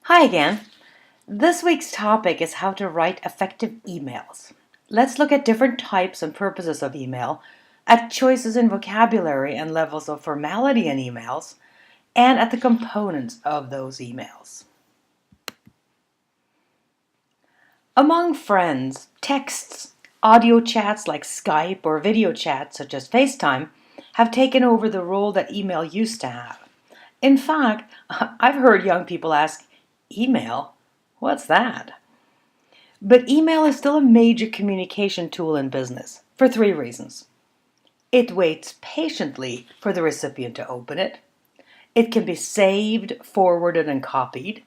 Hi again. This week's topic is how to write effective emails. Let's look at different types and purposes of email, at choices in vocabulary and levels of formality in emails, and at the components of those emails. Among friends, texts, audio chats like Skype or video chats such as FaceTime have taken over the role that email used to have. In fact, I've heard young people ask, email? What's that? But email is still a major communication tool in business for three reasons. It waits patiently for the recipient to open it. It can be saved, forwarded, and copied.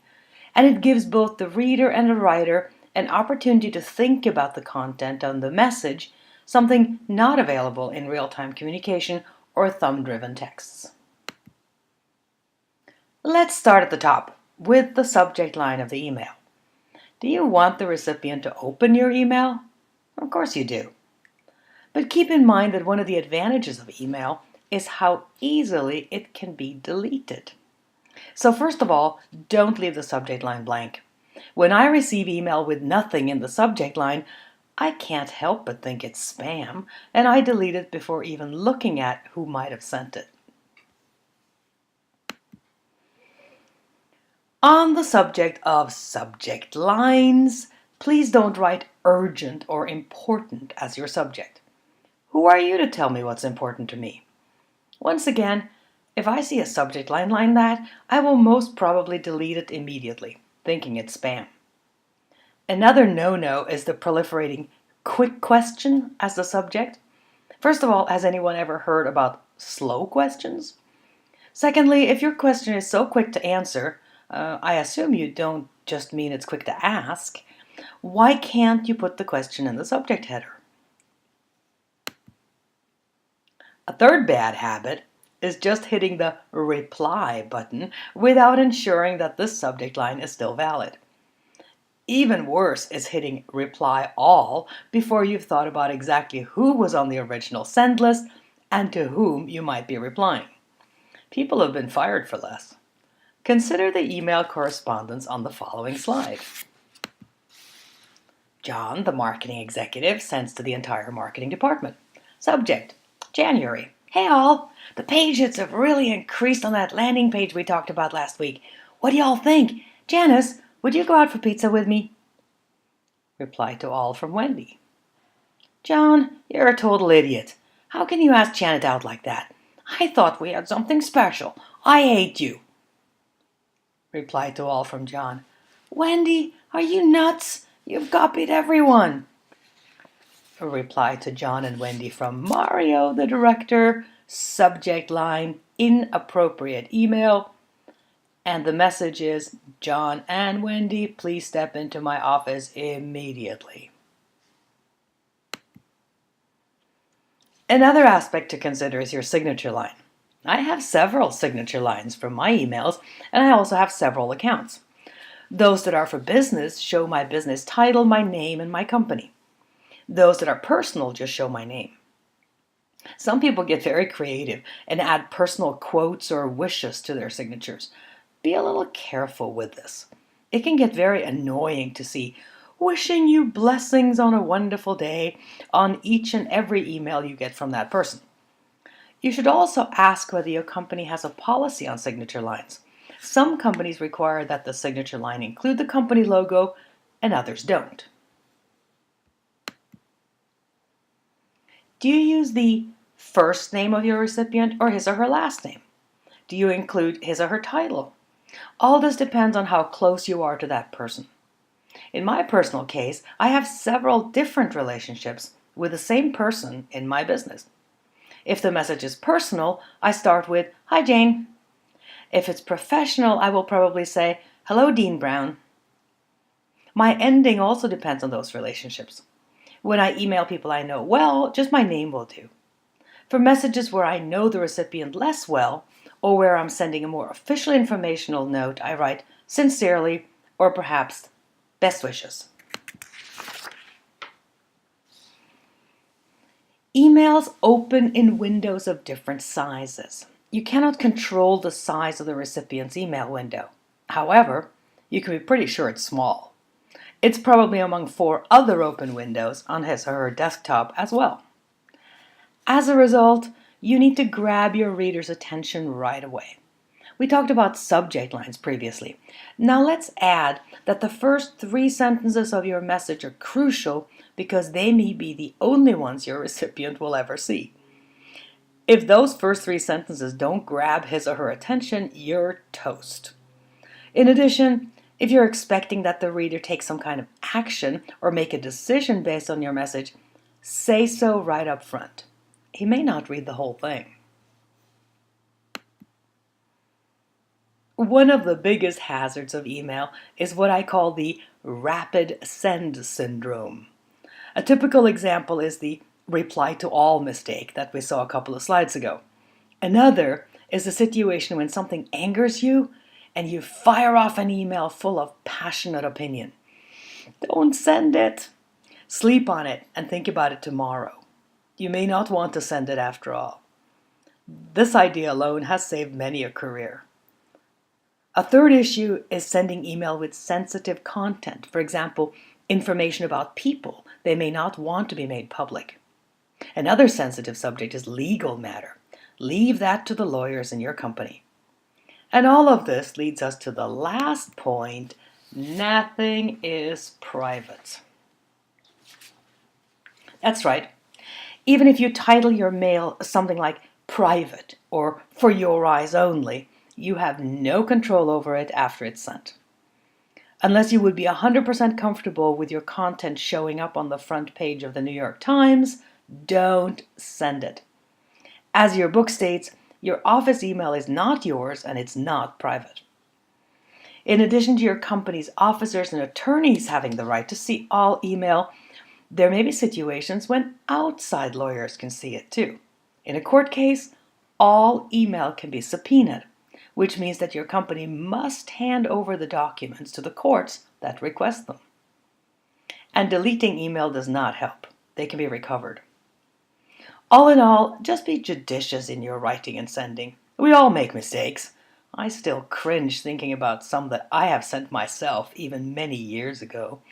And it gives both the reader and the writer an opportunity to think about the content on the message, something not available in real-time communication or thumb-driven texts. Let's start at the top with the subject line of the email. Do you want the recipient to open your email? Of course you do. But keep in mind that one of the advantages of email is how easily it can be deleted. So first of all, don't leave the subject line blank. When I receive email with nothing in the subject line, I can't help but think it's spam, and I delete it before even looking at who might have sent it. On the subject of subject lines, please don't write urgent or important as your subject. Who are you to tell me what's important to me? Once again, if I see a subject line like that, I will most probably delete it immediately, thinking it's spam. Another no-no is the proliferating quick question as the subject. First of all, has anyone ever heard about slow questions? Secondly, if your question is so quick to answer, I assume you don't just mean it's quick to ask. Why can't you put the question in the subject header? A third bad habit is just hitting the reply button without ensuring that this subject line is still valid. Even worse is hitting reply all before you've thought about exactly who was on the original send list and to whom you might be replying. People have been fired for less. Consider the email correspondence on the following slide. John, the marketing executive, sends to the entire marketing department. Subject, January. Hey all, the page hits have really increased on that landing page we talked about last week. What do y'all think? Janice, would you go out for pizza with me? Reply to all from Wendy. John, you're a total idiot. How can you ask Janet out like that? I thought we had something special. I hate you. Reply to all from John. Wendy, are you nuts? You've copied everyone. A reply to John and Wendy from Mario, the director. Subject line, inappropriate email. And the message is, John and Wendy, please step into my office immediately. Another aspect to consider is your signature line. I have several signature lines from my emails, and I also have several accounts. Those that are for business show my business title, my name, and my company. Those that are personal just show my name. Some people get very creative and add personal quotes or wishes to their signatures. Be a little careful with this. It can get very annoying to see wishing you blessings on a wonderful day on each and every email you get from that person. You should also ask whether your company has a policy on signature lines. Some companies require that the signature line include the company logo, and others don't. Do you use the first name of your recipient or his or her last name? Do you include his or her title? All this depends on how close you are to that person. In my personal case, I have several different relationships with the same person in my business. If the message is personal, I start with, Hi Jane. If it's professional, I will probably say, Hello Dean Brown. My ending also depends on those relationships. When I email people I know well, just my name will do. For messages where I know the recipient less well, or where I'm sending a more official informational note, I write sincerely or perhaps best wishes. Emails open in windows of different sizes. You cannot control the size of the recipient's email window. However, you can be pretty sure it's small. It's probably among 4 other open windows on his or her desktop as well. As a result, you need to grab your reader's attention right away. We talked about subject lines previously. Now let's add that the first 3 sentences of your message are crucial because they may be the only ones your recipient will ever see. If those first 3 sentences don't grab his or her attention, you're toast. In addition, if you're expecting that the reader takes some kind of action or make a decision based on your message, say so right up front. He may not read the whole thing. One of the biggest hazards of email is what I call the rapid send syndrome. A typical example is the reply to all mistake that we saw a couple of slides ago. Another is a situation when something angers you and you fire off an email full of passionate opinion. Don't send it. Sleep on it and think about it tomorrow. You may not want to send it after all. This idea alone has saved many a career. A third issue is sending email with sensitive content. For example, information about people they may not want to be made public. Another sensitive subject is legal matter. Leave that to the lawyers in your company. And all of this leads us to the last point: nothing is private. That's right. Even if you title your mail something like private or for your eyes only, you have no control over it after it's sent. Unless you would be 100% comfortable with your content showing up on the front page of the New York Times, don't send it. As your book states, your office email is not yours and it's not private. In addition to your company's officers and attorneys having the right to see all email, there may be situations when outside lawyers can see it too. In a court case, all email can be subpoenaed, which means that your company must hand over the documents to the courts that request them. And deleting email does not help. They can be recovered. All in all, just be judicious in your writing and sending. We all make mistakes. I still cringe thinking about some that I have sent myself even many years ago.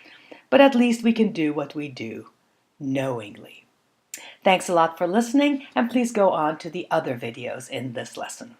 But at least we can do what we do, knowingly. Thanks a lot for listening, and please go on to the other videos in this lesson.